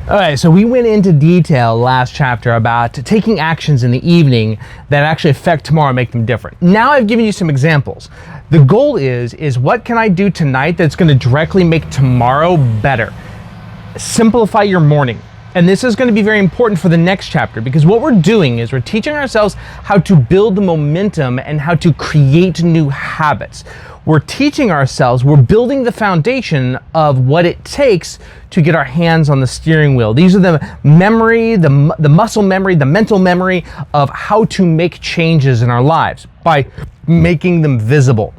All right, so we went into detail last chapter about taking actions in the evening that actually affect tomorrow and make them different. Now I've given you some examples. The goal is what can I do tonight that's going to directly make tomorrow better? Simplify your morning. And this is going to be very important for the next chapter, because what we're doing is we're teaching ourselves how to build the momentum and how to create new habits. We're teaching ourselves, we're building the foundation of what it takes to get our hands on the steering wheel. These are the memory, the muscle memory, the mental memory of how to make changes in our lives by making them visible.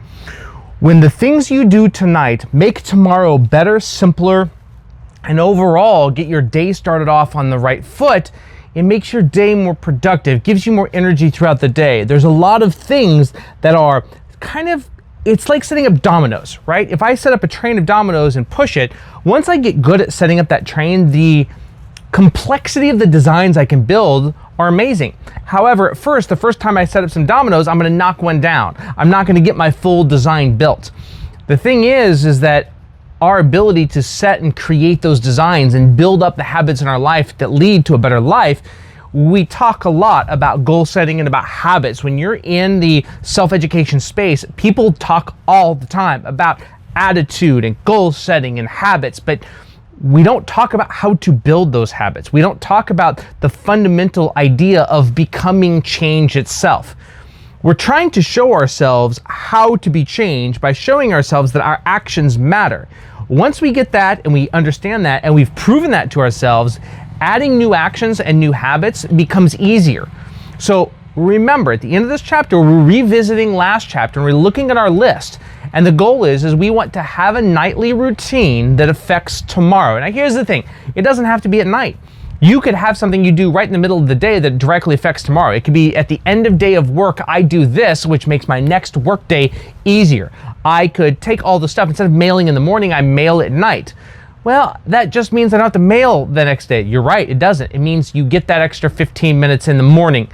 When the things you do tonight make tomorrow better, simpler, and overall get your day started off on the right foot, it makes your day more productive, gives you more energy throughout the day. There's a lot of things that are it's like setting up dominoes, right? If I set up a train of dominoes and push it, once I get good at setting up that train, the complexity of the designs I can build are amazing. However, at first, the first time I set up some dominoes, I'm gonna knock one down. I'm not gonna get my full design built. The thing is that our ability to set and create those designs and build up the habits in our life that lead to a better life, we talk a lot about goal setting and about habits. When you're in the self-education space, people talk all the time about attitude and goal setting and habits, but we don't talk about how to build those habits. We don't talk about the fundamental idea of becoming change itself. We're trying to show ourselves how to be changed by showing ourselves that our actions matter. Once we get that and we understand that and we've proven that to ourselves, adding new actions and new habits becomes easier. So remember, at the end of this chapter, we're revisiting last chapter and we're looking at our list. And the goal is we want to have a nightly routine that affects tomorrow. Now here's the thing, it doesn't have to be at night. You could have something you do right in the middle of the day that directly affects tomorrow. It could be at the end of day of work, I do this, which makes my next work day easier. I could take all the stuff, instead of mailing in the morning, I mail at night. Well, that just means I don't have to mail the next day. You're right, it doesn't. It means you get that extra 15 minutes in the morning.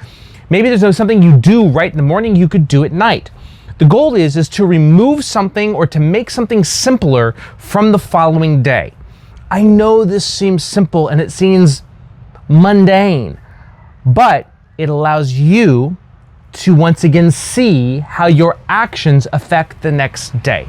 Maybe there's something you do right in the morning you could do at night. The goal is to remove something or to make something simpler from the following day. I know this seems simple and it seems mundane, but it allows you to once again see how your actions affect the next day.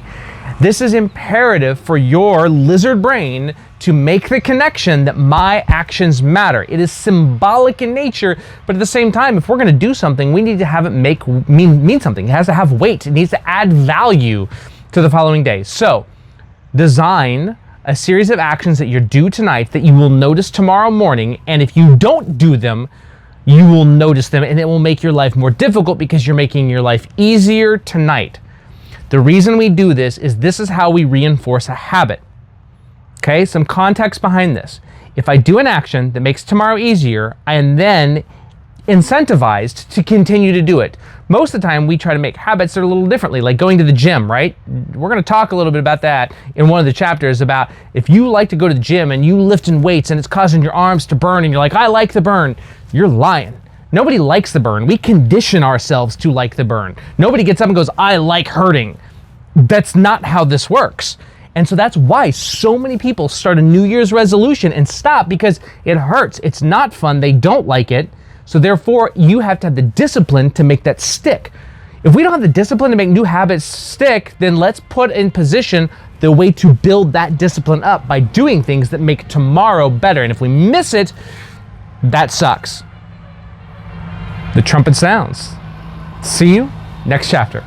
This is imperative for your lizard brain to make the connection that my actions matter. It is symbolic in nature, but at the same time, if we're going to do something, we need to have it mean something. It has to have weight. It needs to add value to the following day. So design a series of actions that you're due tonight that you will notice tomorrow morning, and if you don't do them, you will notice them and it will make your life more difficult because you're making your life easier tonight. The reason we do this is how we reinforce a habit. Okay, some context behind this. If I do an action that makes tomorrow easier, I am then incentivized to continue to do it. Most of the time we try to make habits that are a little differently, like going to the gym, right? We're going to talk a little bit about that in one of the chapters about if you like to go to the gym and you lifting weights and it's causing your arms to burn and you're like, I like the burn. You're lying. Nobody likes the burn. We condition ourselves to like the burn. Nobody gets up and goes, I like hurting. That's not how this works. And so that's why so many people start a New Year's resolution and stop, because it hurts. It's not fun. They don't like it. So therefore, you have to have the discipline to make that stick. If we don't have the discipline to make new habits stick, then let's put in position the way to build that discipline up by doing things that make tomorrow better. And if we miss it, that sucks. The trumpet sounds. See you next chapter.